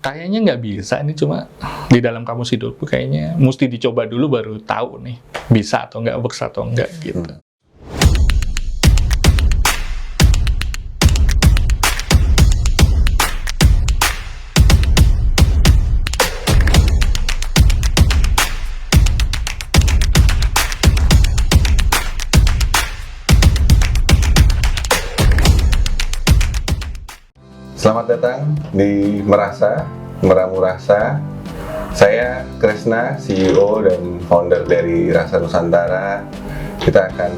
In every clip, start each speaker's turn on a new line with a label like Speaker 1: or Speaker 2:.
Speaker 1: Kayaknya nggak bisa, ini cuma di dalam kamus hidupku kayaknya mesti dicoba dulu baru tahu nih bisa atau nggak, works atau nggak gitu.
Speaker 2: Selamat datang di Meramu Rasa. Saya Kresna, CEO dan founder dari Rasa Nusantara. Kita akan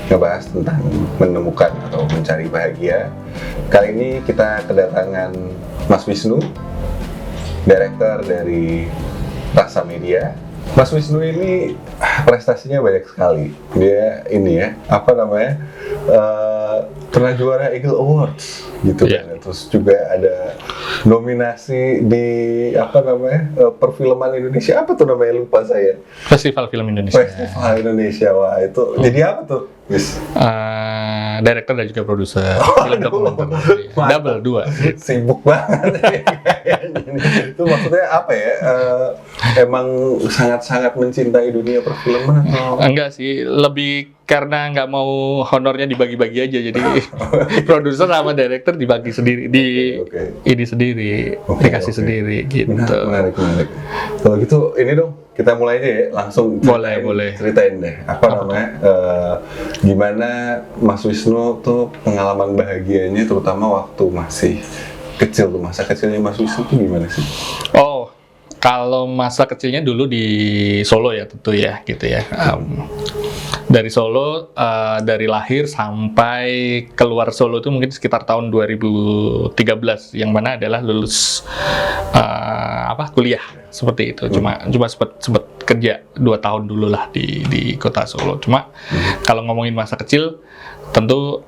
Speaker 2: ngebahas tentang menemukan atau mencari bahagia. Kali ini kita kedatangan Mas Wisnu, Director dari Rasa Media. Mas Wisnu ini prestasinya banyak sekali. Dia ini ya, pernah juara Eagle Awards gitu kan. Terus juga ada nominasi di perfilman Indonesia. Apa tuh namanya, lupa saya.
Speaker 1: Festival Film Indonesia.
Speaker 2: Festival Indonesia. Wah, itu jadi apa tuh, Bis?
Speaker 1: Director dan juga produser film dokumenter. Double, 2.
Speaker 2: Sibuk banget. Itu maksudnya apa ya? Emang sangat-sangat mencintai dunia perfilman atau?
Speaker 1: Enggak sih, lebih karena nggak mau honornya dibagi-bagi aja, jadi produser sama director dibagi sendiri, ini sendiri, dikasih sendiri gitu.
Speaker 2: Menarik. Kalau gitu ini dong, kita mulai aja ya, langsung ceritain deh gimana Mas Wisnu tuh pengalaman bahagianya, terutama waktu masih kecil tuh, masa kecilnya Mas Wisnu tuh gimana sih?
Speaker 1: Oh, kalau masa kecilnya dulu di Solo ya tentu ya gitu ya. Dari Solo, dari lahir sampai keluar Solo itu mungkin sekitar tahun 2013, yang mana adalah lulus kuliah seperti itu. Cuma sempat kerja 2 tahun dulu lah di kota Solo. Cuma kalau ngomongin masa kecil, tentu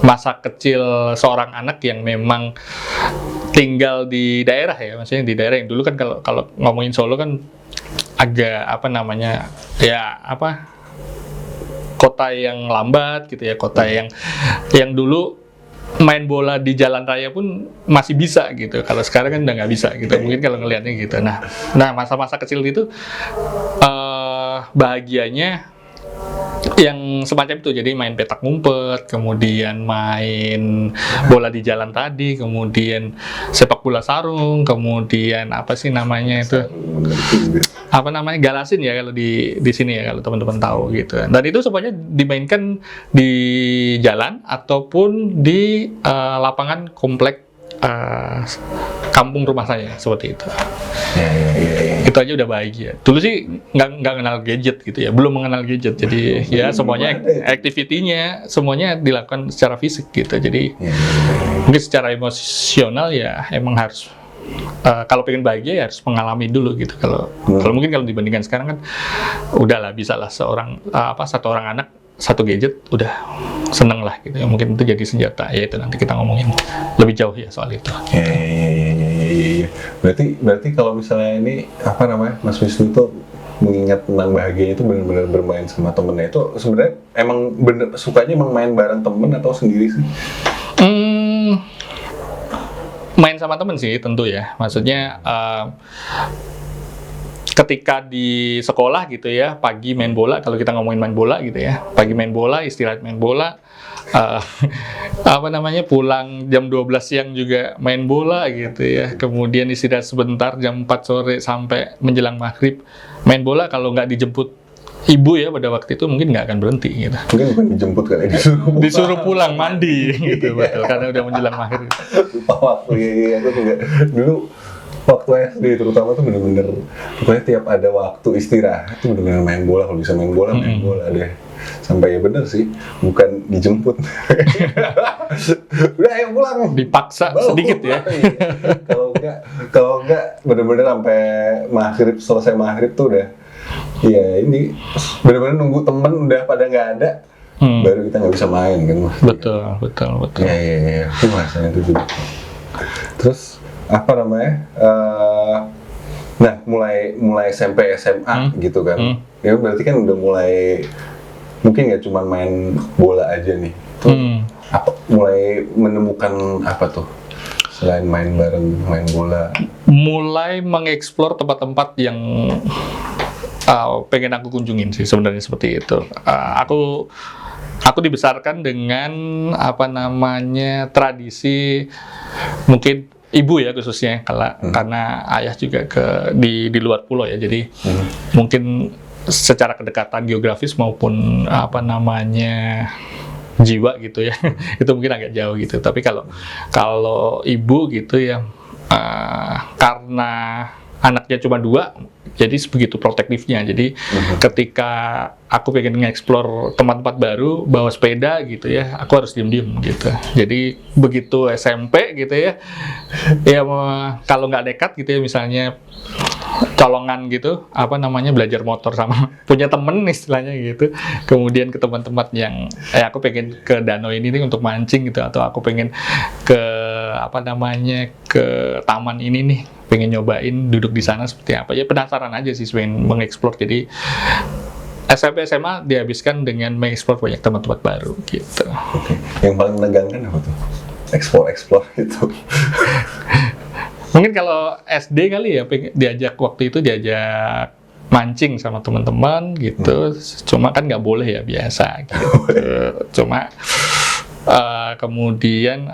Speaker 1: masa kecil seorang anak yang memang tinggal di daerah ya, maksudnya di daerah yang dulu kan kalau ngomongin Solo kan agak kota yang lambat gitu ya, kota yang dulu main bola di jalan raya pun masih bisa gitu. Kalau sekarang kan udah nggak bisa gitu. Mungkin kalau ngelihatnya gitu. Nah masa-masa kecil itu bahagianya yang semacam itu, jadi main petak ngumpet, kemudian main bola di jalan tadi, kemudian sepak bola sarung, kemudian galasin ya kalau di sini ya, kalau teman-teman tahu gitu. Dan itu semuanya dimainkan di jalan ataupun di lapangan komplek kampung rumah saya, seperti itu. Itu aja udah bahagia. Dulu sih nggak kenal gadget gitu ya, belum mengenal gadget. Jadi ya semuanya activity-nya semuanya dilakukan secara fisik gitu. Jadi mungkin secara emosional ya emang harus kalau pengen bahagia ya harus mengalami dulu gitu. Kalau mungkin kalau dibandingkan sekarang kan udahlah, bisa lah satu orang anak satu gadget udah seneng lah gitu ya. Mungkin itu jadi senjata ya, itu nanti kita ngomongin lebih jauh ya soal itu.
Speaker 2: Iya. Berarti kalau misalnya ini Mas Wisnu tuh mengingat tentang bahagianya itu benar-benar bermain sama temennya, itu sebenarnya emang sukanya emang main bareng temen atau sendiri sih?
Speaker 1: Main sama temen sih tentu ya. Maksudnya ketika di sekolah gitu ya, pagi main bola, kalau kita ngomongin main bola gitu ya, pagi main bola, istirahat main bola, pulang jam 12 siang juga main bola gitu ya, kemudian istirahat sebentar jam 4 sore sampai menjelang maghrib main bola. Kalau nggak dijemput ibu ya pada waktu itu mungkin nggak akan berhenti gitu.
Speaker 2: Mungkin bukan dijemput kali,
Speaker 1: disuruh pulang mandi gitu, betul, karena udah menjelang maghrib.
Speaker 2: Aku juga dulu waktu SD terutama tuh bener-bener pokoknya tiap ada waktu istirahat tuh bener-bener main bola. Kalau bisa main bola deh. Sampai ya bener sih, bukan dijemput. Udah ayo pulang,
Speaker 1: dipaksa sedikit ya.
Speaker 2: Kalau enggak bener-bener sampai maghrib, selesai maghrib tuh udah ya ini bener-bener nunggu temen udah pada nggak ada, baru kita nggak bisa main kan.
Speaker 1: Betul.
Speaker 2: Iya, itu rasanya itu juga. Terus nah mulai SMP SMA gitu kan, ya berarti kan udah mulai, mungkin nggak cuma main bola aja nih tuh, mulai menemukan apa tuh selain main bareng, main bola?
Speaker 1: Mulai mengeksplor tempat-tempat yang pengen aku kunjungin sih sebenarnya seperti itu. Aku dibesarkan dengan tradisi mungkin ibu ya khususnya karena ayah juga di luar pulau ya, jadi mungkin secara kedekatan geografis maupun jiwa gitu ya itu mungkin agak jauh gitu. Tapi kalau ibu gitu ya, karena anaknya cuma 2, jadi begitu protektifnya. Jadi ketika aku pengen nge-explore tempat-tempat baru, bawa sepeda gitu ya, aku harus diem-diem gitu. Jadi begitu SMP gitu ya, kalau nggak nekat gitu ya, misalnya colongan gitu, belajar motor sama punya temen istilahnya gitu, kemudian ke tempat-tempat yang aku pengen ke danau ini nih untuk mancing gitu, atau aku pengen ke ke taman ini nih, pengen nyobain duduk di sana seperti apa ya, penasaran aja sih, pengen mengeksplor. Jadi SMP SMA dihabiskan dengan mengeksplor banyak tempat-tempat baru gitu.
Speaker 2: Oke. Yang paling menegangkan apa tuh? Explore gitu.
Speaker 1: Mungkin kalau SD kali ya, waktu itu diajak mancing sama teman-teman gitu. Cuma kan nggak boleh ya, biasa gitu. Cuma kemudian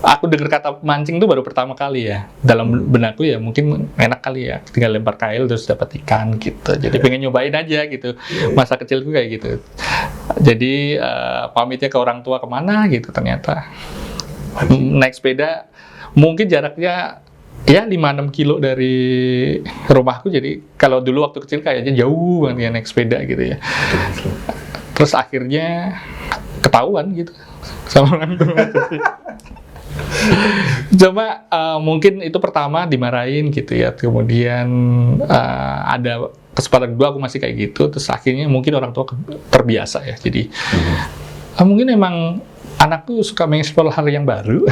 Speaker 1: aku dengar kata mancing itu baru pertama kali ya. Dalam benakku ya mungkin enak kali ya, tinggal lempar kail terus dapat ikan gitu. Jadi pengen nyobain aja gitu. Masa kecilku kayak gitu. Jadi pamitnya ke orang tua kemana gitu, ternyata naik sepeda. Mungkin jaraknya ya 5-6 kilo dari rumahku. Jadi kalau dulu waktu kecil kayaknya jauh banget ya naik sepeda gitu ya. Terus akhirnya ketahuan gitu sama orang tua. Coba mungkin itu pertama dimarahin gitu ya. Kemudian ada kesempatan kedua aku masih kayak gitu. Terus akhirnya mungkin orang tua terbiasa ya. Jadi mungkin emang anakku suka mengeksplor hal yang baru.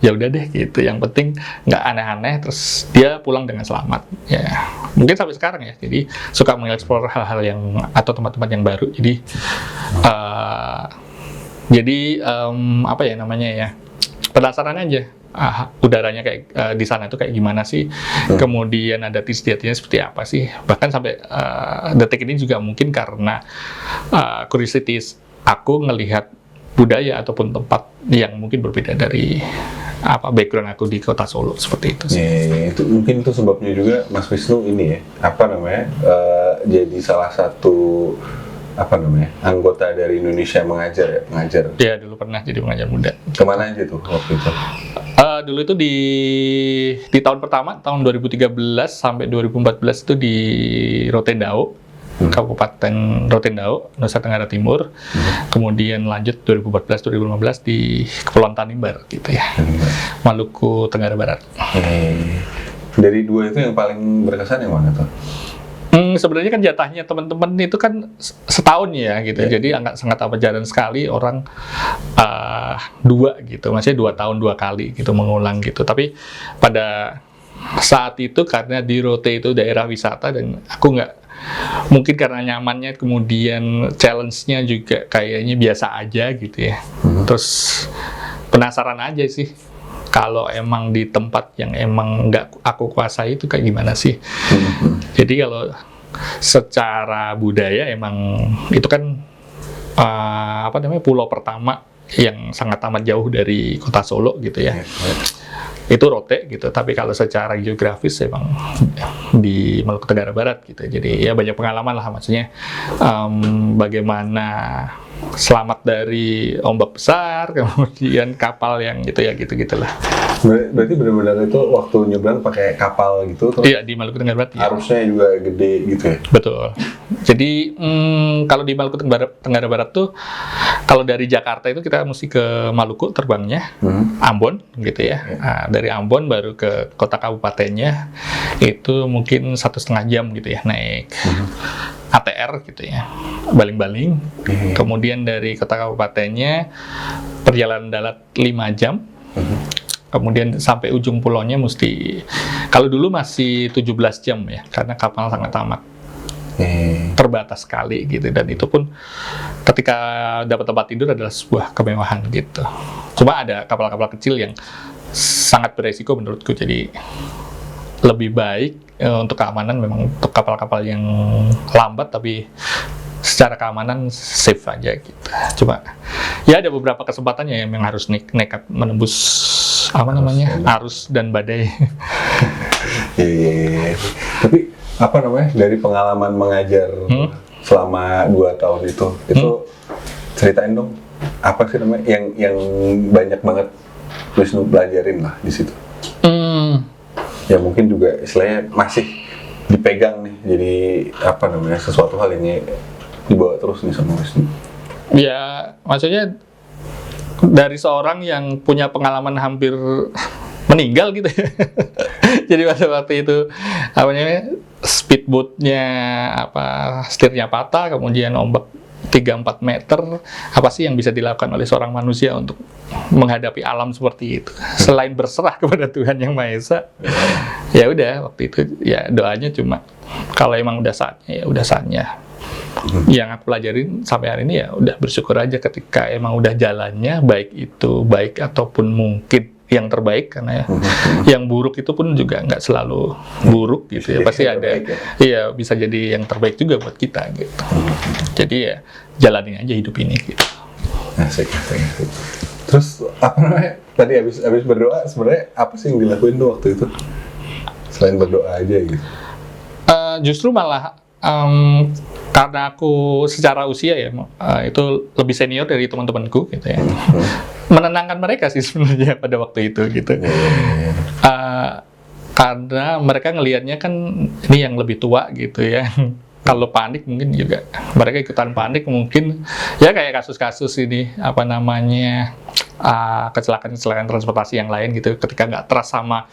Speaker 1: Ya udah deh gitu, yang penting nggak aneh-aneh, terus dia pulang dengan selamat ya. Mungkin sampai sekarang ya, jadi suka mengeksplor hal-hal yang atau tempat-tempat yang baru. Jadi penasaran aja udaranya kayak di sana itu kayak gimana sih, kemudian ada istiadatnya seperti apa sih. Bahkan sampai detik ini juga mungkin karena curiosities aku ngelihat budaya ataupun tempat yang mungkin berbeda dari background aku di kota Solo, seperti itu sih.
Speaker 2: Itu mungkin itu sebabnya juga Mas Wisnu ini ya, jadi salah satu anggota dari Indonesia mengajar.
Speaker 1: Ya, dulu pernah jadi pengajar muda.
Speaker 2: Kemana aja tuh waktu itu?
Speaker 1: Dulu itu di tahun pertama, tahun 2013 sampai 2014 itu di Rotendao, Kabupaten Rotendao, Nusa Tenggara Timur. Kemudian lanjut 2014-2015 di Kepulauan Tanimbar gitu ya, Maluku Tenggara Barat.
Speaker 2: Dari dua itu yang paling berkesan yang mana tuh?
Speaker 1: Sebenarnya kan jatahnya teman-teman itu kan setahun ya gitu, jadi sangat jarang sekali orang 2 gitu, maksudnya 2 tahun 2 kali gitu mengulang gitu. Tapi pada saat itu karena di Rote itu daerah wisata dan aku mungkin karena nyamannya, kemudian challenge-nya juga kayaknya biasa aja gitu ya. Terus penasaran aja sih, kalau emang di tempat yang emang nggak aku kuasai itu kayak gimana sih. Jadi kalau secara budaya emang itu kan pulau pertama yang sangat amat jauh dari kota Solo gitu ya. Itu Rote gitu, tapi kalau secara geografis emang di Maluku Tenggara Barat gitu. Jadi ya banyak pengalaman lah, maksudnya bagaimana selamat dari ombak besar, kemudian kapal yang gitu ya, gitu-gitulah.
Speaker 2: Berarti benar-benar itu waktu nyebrang pakai kapal gitu?
Speaker 1: Iya, di Maluku Tenggara Barat.
Speaker 2: Arusnya juga gede gitu ya?
Speaker 1: Betul. Jadi kalau di Maluku Tenggara Barat tuh, kalau dari Jakarta itu kita mesti ke Maluku terbangnya, Ambon gitu ya. Nah, dari Ambon baru ke kota kabupatennya itu mungkin 1,5 jam gitu ya naik ATR gitu ya, baling-baling. Kemudian dari kota kabupatennya perjalanan darat 5 jam. Kemudian sampai ujung pulaunya mesti, kalau dulu masih 17 jam ya, karena kapal sangat amat terbatas sekali gitu. Dan itu pun ketika dapat tempat tidur adalah sebuah kemewahan gitu. Cuma ada kapal-kapal kecil yang sangat beresiko menurutku. Jadi lebih baik untuk keamanan memang untuk kapal-kapal yang lambat tapi secara keamanan safe aja gitu. Cuma ya ada beberapa kesempatannya yang harus nekat menembus arus dan badai.
Speaker 2: Iya. Tapi apa namanya, dari pengalaman mengajar selama 2 tahun itu ceritain dong apa sih namanya yang banyak banget Wisnu pelajarin lah di situ. Ya mungkin juga istilahnya masih dipegang nih, jadi apa namanya, sesuatu hal ini dibawa terus nih sama Wisnu.
Speaker 1: Ya maksudnya dari seorang yang punya pengalaman hampir meninggal gitu ya. Jadi pada waktu itu apa namanya, speedboatnya setirnya patah, kemudian ombak 3-4 meter, apa sih yang bisa dilakukan oleh seorang manusia untuk menghadapi alam seperti itu selain berserah kepada Tuhan Yang Maha Esa. Ya udah, waktu itu ya doanya cuma kalau emang udah saatnya ya udah saatnya. Yang aku pelajarin sampai hari ini ya udah bersyukur aja ketika emang udah jalannya, baik itu baik ataupun mungkin yang terbaik, karena ya yang buruk itu pun juga nggak selalu buruk gitu ya, pasti ada iya bisa jadi yang terbaik juga buat kita gitu. Jadi ya jalanin aja hidup ini gitu.
Speaker 2: Asik. Terus apa namanya, tadi habis berdoa sebenarnya apa sih yang dilakuin tuh waktu itu selain berdoa aja gitu?
Speaker 1: Justru malah karena aku secara usia ya itu lebih senior dari teman-temanku gitu ya, menenangkan mereka sih sebenarnya pada waktu itu gitu. Karena mereka ngelihatnya kan ini yang lebih tua gitu ya. Kalau panik mungkin juga mereka ikutan panik, mungkin ya kayak kasus-kasus ini kecelakaan transportasi yang lain gitu, ketika nggak trust sama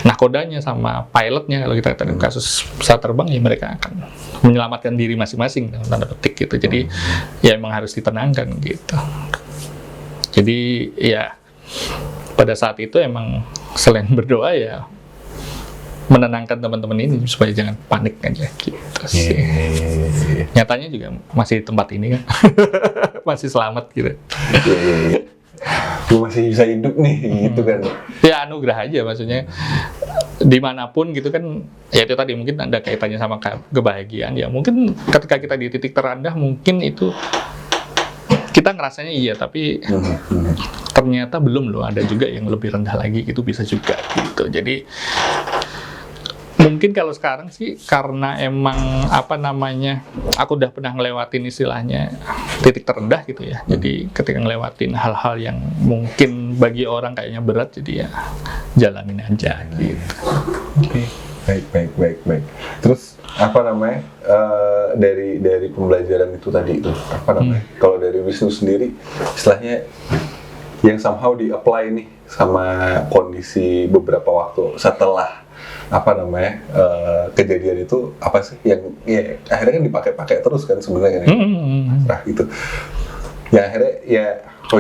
Speaker 1: nakodanya sama pilotnya. Kalau kita lihat kasus pesawat terbang ya mereka akan menyelamatkan diri masing-masing dalam tanda petik gitu. Jadi ya emang harus ditenangkan gitu. Jadi ya pada saat itu emang selain berdoa ya menenangkan teman-teman ini supaya jangan panik aja gitu sih. Nyatanya juga masih di tempat ini kan. Masih selamat gitu.
Speaker 2: Gue masih bisa hidup nih gitu kan.
Speaker 1: Ya anugerah aja, maksudnya dimanapun gitu kan. Ya itu tadi mungkin ada kaitannya sama kebahagiaan ya. Mungkin ketika kita di titik terendah mungkin itu kita ngerasanya iya, tapi ternyata belum loh, ada juga yang lebih rendah lagi, itu bisa juga gitu. Jadi mungkin kalau sekarang sih karena emang aku udah pernah ngelewatin istilahnya titik terendah gitu ya. Jadi ketika ngelewatin hal-hal yang mungkin bagi orang kayaknya berat, jadi ya jalanin aja gitu.
Speaker 2: Oke. Baik. Terus dari pembelajaran itu tadi itu kalau dari Wisnu sendiri istilahnya yang somehow di-apply nih sama kondisi beberapa waktu setelah kejadian itu, apa sih yang ya akhirnya kan dipakai terus kan sebenarnya gitu. Ya akhirnya ya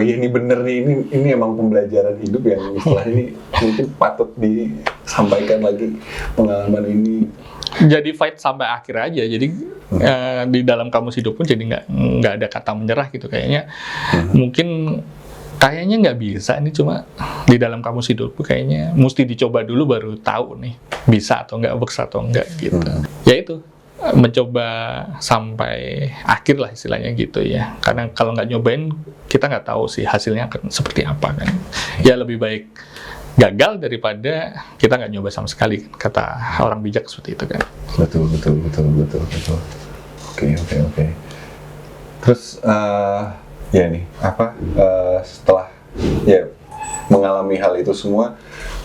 Speaker 2: ini bener nih, ini emang pembelajaran hidup yang istilahnya ini mungkin patut disampaikan lagi pengalaman ini.
Speaker 1: Jadi fight sampai akhir aja. Jadi di dalam kamus hidup pun jadi nggak ada kata menyerah gitu kayaknya. Mungkin kayaknya nggak bisa, ini cuma di dalam kamus hidupku kayaknya mesti dicoba dulu baru tahu nih bisa atau nggak, works atau nggak gitu. Ya itu mencoba sampai akhir lah istilahnya gitu ya, karena kalau nggak nyobain kita nggak tahu sih hasilnya akan seperti apa kan. Ya lebih baik gagal daripada kita nggak nyoba sama sekali, kata orang bijak seperti itu kan.
Speaker 2: Betul. Oke. Terus ya nih setelah ya mengalami hal itu semua,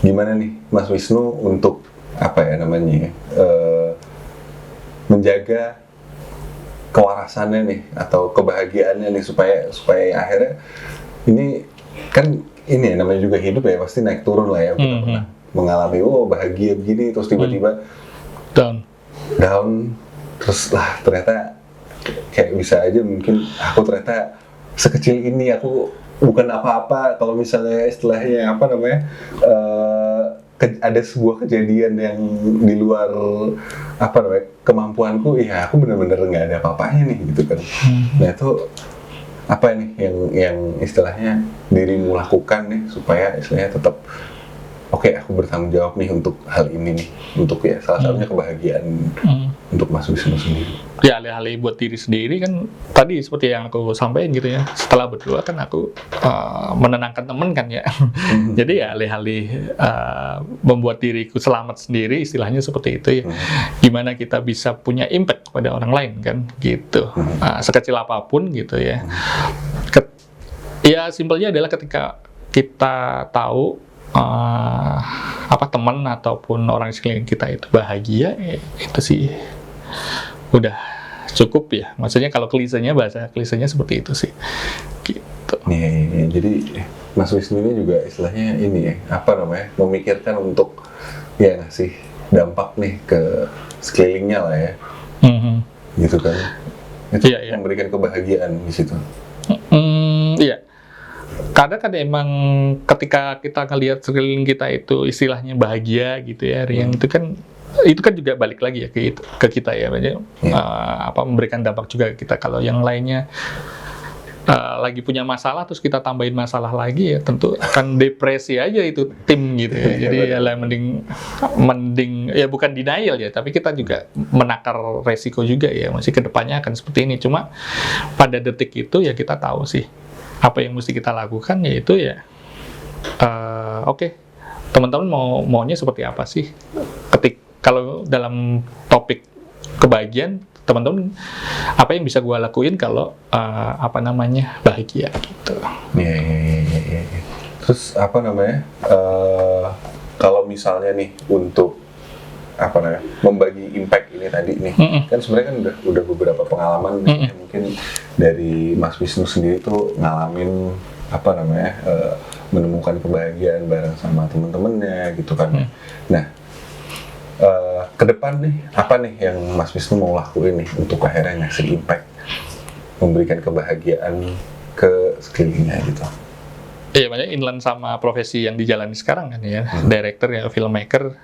Speaker 2: gimana nih Mas Wisnu untuk menjaga kewarasannya nih atau kebahagiaannya nih supaya akhirnya ini kan ini namanya juga hidup ya, pasti naik turun lah ya. Kita pernah mengalami bahagia begini terus tiba-tiba down terus ternyata kayak bisa aja mungkin aku ternyata sekecil ini, aku bukan apa-apa. Kalau misalnya istilahnya ada sebuah kejadian yang di luar kemampuanku, ya aku benar-benar nggak ada apa-apanya nih gitu kan. Nah itu apa nih yang istilahnya dirimu lakukan nih supaya istilahnya tetap oke, aku bertanggung jawab nih untuk hal ini nih, untuk ya salah satunya kebahagiaan untuk Mas Wisnu sendiri.
Speaker 1: Ya, alih-alih buat diri sendiri kan tadi seperti yang aku sampaikan gitu ya, setelah berdua kan aku menenangkan temen kan ya. Jadi ya alih-alih membuat diriku selamat sendiri, istilahnya seperti itu ya. Gimana kita bisa punya impact kepada orang lain kan gitu. Sekecil apapun gitu ya. Ya simpelnya adalah ketika kita tahu teman ataupun orang sekeliling kita itu bahagia, itu sih udah cukup ya. Maksudnya kalau bahasa klisenya seperti itu sih. Gitu.
Speaker 2: Nih, jadi Mas Wisnu ini juga istilahnya ini ya, memikirkan untuk ya ngasih dampak nih ke sekelilingnya lah ya. Gitu kan. Itu memberikan kebahagiaan di situ.
Speaker 1: Iya. Kadang kan emang ketika kita ngelihat sekeliling kita itu istilahnya bahagia gitu ya, Rian, itu kan juga balik lagi ya ke kita ya, memberikan dampak juga ke kita. Kalau yang lainnya lagi punya masalah terus kita tambahin masalah lagi ya tentu akan depresi aja itu tim gitu ya. Jadi ya mending ya bukan denial ya, tapi kita juga menakar resiko juga ya, masih kedepannya akan seperti ini. Cuma pada detik itu ya kita tahu sih apa yang mesti kita lakukan, yaitu ya oke, teman-teman maunya seperti apa sih. Kalau dalam topik kebahagiaan, teman-teman apa yang bisa gue lakuin kalau bahagia gitu.
Speaker 2: Ya. Terus kalau misalnya nih untuk membagi impact ini tadi nih, kan sebenarnya kan udah beberapa pengalaman mungkin dari Mas Wisnu sendiri tuh ngalamin menemukan kebahagiaan bareng sama temen-temennya gitu kan. Nah, ke depan nih apa nih yang Mas Wisnu mau lakuin nih untuk akhirnya ngasih impact, memberikan kebahagiaan ke sekelilingnya gitu?
Speaker 1: Iya, banyak inline sama profesi yang dijalani sekarang kan ya, director ya, filmmaker.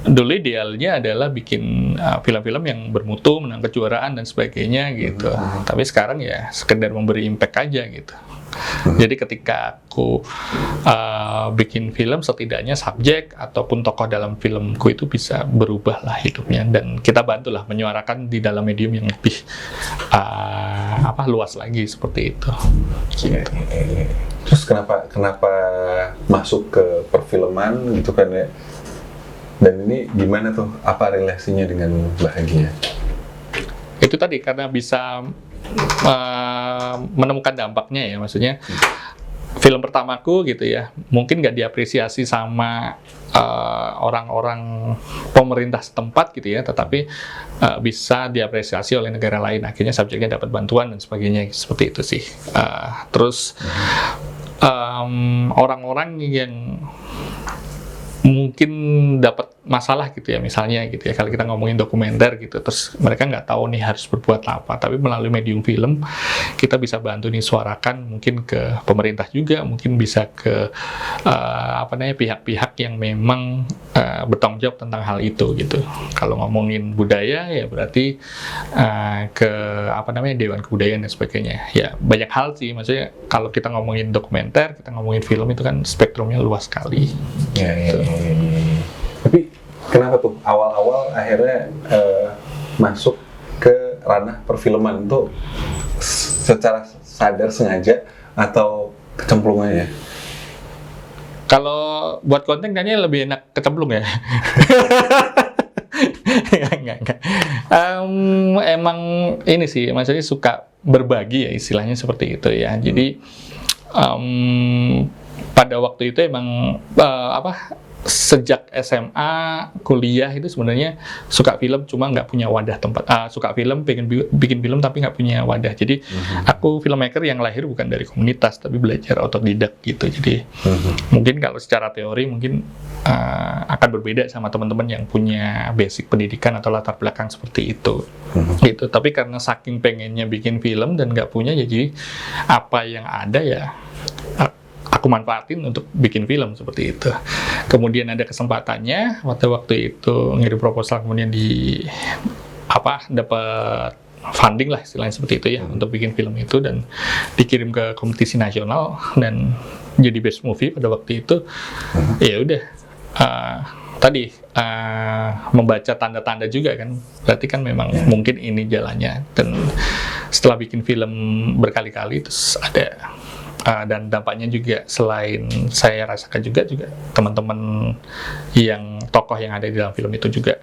Speaker 1: Dulu idealnya adalah bikin film-film yang bermutu, menang kejuaraan dan sebagainya gitu. Tapi sekarang ya sekedar memberi impact aja gitu. Jadi ketika aku bikin film, setidaknya subjek ataupun tokoh dalam filmku itu bisa berubah lah hidupnya, dan kita bantulah menyuarakan di dalam medium yang lebih luas lagi seperti itu. Gitu.
Speaker 2: Terus kenapa masuk ke perfilman gitu kan ya? Dan ini gimana tuh, apa relasinya dengan bahagia?
Speaker 1: Itu tadi karena bisa menemukan dampaknya ya, maksudnya film pertamaku gitu ya, mungkin nggak diapresiasi sama orang-orang pemerintah setempat gitu ya, tetapi bisa diapresiasi oleh negara lain, akhirnya subjeknya dapat bantuan dan sebagainya, seperti itu sih. Terus orang-orang yang mungkin dapat masalah gitu ya, misalnya gitu ya, kalau kita ngomongin dokumenter gitu, terus mereka nggak tahu nih harus berbuat apa, tapi melalui medium film kita bisa bantu nih suarakan, mungkin ke pemerintah juga, mungkin bisa ke pihak-pihak yang memang bertanggung jawab tentang hal itu gitu. Kalau ngomongin budaya ya berarti ke Dewan Kebudayaan dan sebagainya. Ya banyak hal sih, maksudnya kalau kita ngomongin dokumenter, kita ngomongin film itu kan spektrumnya luas sekali.
Speaker 2: Ya. Tapi kenapa tuh awal-awal akhirnya masuk ke ranah perfilman tuh secara sadar sengaja atau kecemplung aja?
Speaker 1: Kalau buat konten kayaknya lebih enak kecemplung ya. Enggak. Emang ini sih, maksudnya suka berbagi ya, istilahnya seperti itu ya. Jadi pada waktu itu emang sejak SMA, kuliah itu sebenarnya suka film, cuma nggak punya wadah tempat. Suka film, pengen bikin film tapi nggak punya wadah. Jadi aku filmmaker yang lahir bukan dari komunitas, tapi belajar otodidak gitu. Jadi mungkin kalau secara teori mungkin akan berbeda sama teman-teman yang punya basic pendidikan atau latar belakang seperti itu. Gitu. Tapi karena saking pengennya bikin film dan nggak punya, jadi apa yang ada ya aku manfaatin untuk bikin film seperti itu. Kemudian ada kesempatannya, waktu itu ngirim proposal, kemudian dapat funding lah istilahnya seperti itu ya, untuk bikin film itu, dan dikirim ke kompetisi nasional dan jadi best movie pada waktu itu. Ya udah, tadi membaca tanda-tanda juga kan, berarti kan memang mungkin ini jalannya. Dan setelah bikin film berkali-kali terus ada dan dampaknya juga selain saya rasakan juga teman-teman yang tokoh yang ada di dalam film itu juga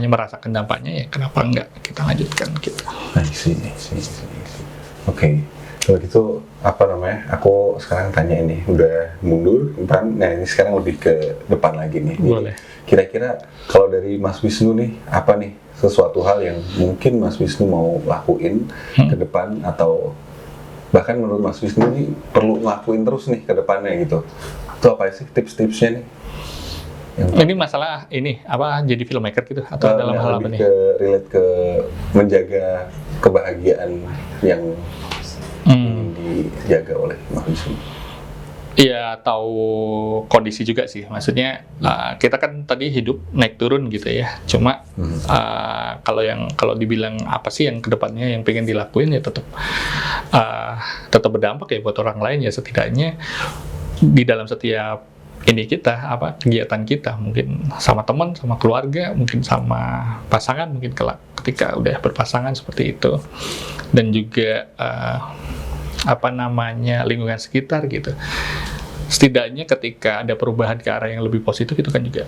Speaker 1: merasakan dampaknya, ya kenapa enggak kita lanjutkan gitu.
Speaker 2: Oke. Kalau gitu aku sekarang tanya ini, udah mundur depan, nah ini sekarang lebih ke depan lagi nih.
Speaker 1: Boleh.
Speaker 2: Kira-kira kalau dari Mas Wisnu nih, apa nih sesuatu hal yang mungkin Mas Wisnu mau lakuin ke depan, atau bahkan menurut Mas Wisnu nih perlu ngelakuin terus nih ke depannya gitu? Itu apa sih tips-tipsnya nih?
Speaker 1: Ini masalah jadi filmmaker gitu atau dalam hal apa nih?
Speaker 2: Relate ke menjaga kebahagiaan yang dijaga oleh Mas Wisnu.
Speaker 1: Iya, tahu kondisi juga sih. Maksudnya kita kan tadi hidup naik turun gitu ya. Cuma kalau dibilang apa sih yang kedepannya yang pengen dilakuin, ya tetap berdampak ya buat orang lain, ya setidaknya di dalam setiap kegiatan kita, mungkin sama teman, sama keluarga, mungkin sama pasangan, mungkin ketika udah berpasangan seperti itu, dan juga lingkungan sekitar gitu. Setidaknya ketika ada perubahan ke arah yang lebih positif, itu kan juga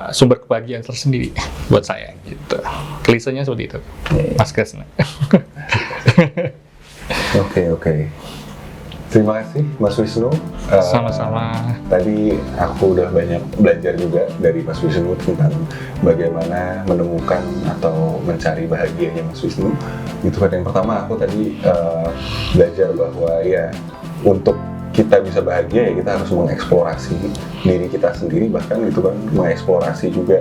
Speaker 1: sumber kebahagiaan tersendiri buat saya gitu. Klisenya seperti itu, Mas Kresna.
Speaker 2: Oke. Terima kasih Mas Wisnu.
Speaker 1: Sama-sama.
Speaker 2: Tadi aku udah banyak belajar juga dari Mas Wisnu tentang bagaimana menemukan atau mencari bahagianya Mas Wisnu. Itu kan yang pertama, aku tadi belajar bahwa ya untuk kita bisa bahagia ya kita harus mengeksplorasi diri kita sendiri, bahkan itu kan mengeksplorasi juga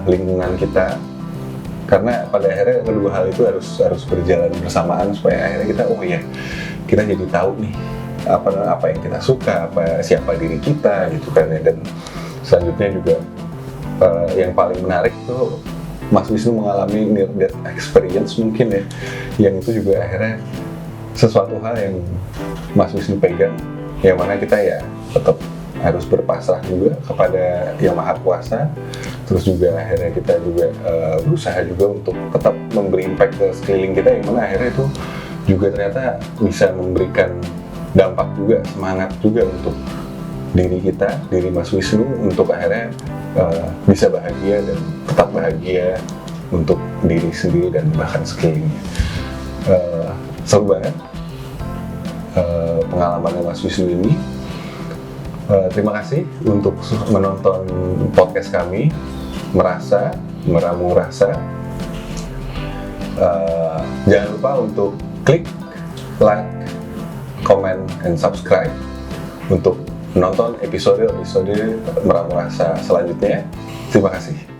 Speaker 2: lingkungan kita. Karena pada akhirnya kedua hal itu harus berjalan bersamaan supaya akhirnya kita jadi tahu nih apa yang kita suka, siapa diri kita gitu kan ya. Dan selanjutnya juga yang paling menarik tuh Mas Wisnu mengalami near death experience mungkin ya, yang itu juga akhirnya sesuatu hal yang Mas Wisnu pegang, yang mana kita ya tetap harus berpasrah juga kepada Yang Maha Kuasa. Terus juga akhirnya kita juga berusaha juga untuk tetap memberi impact ke sekeliling kita, yang mana akhirnya itu juga ternyata bisa memberikan dampak juga, semangat juga untuk diri kita, diri Mas Wisnu, untuk akhirnya bisa bahagia dan tetap bahagia untuk diri sendiri dan bahkan sekelilingnya. Seru banget pengalamannya Mas Wisnu ini. Terima kasih untuk menonton podcast kami, Meramu Rasa. Jangan lupa untuk klik like, comment, and subscribe untuk menonton episode Meramu Rasa selanjutnya. Terima kasih.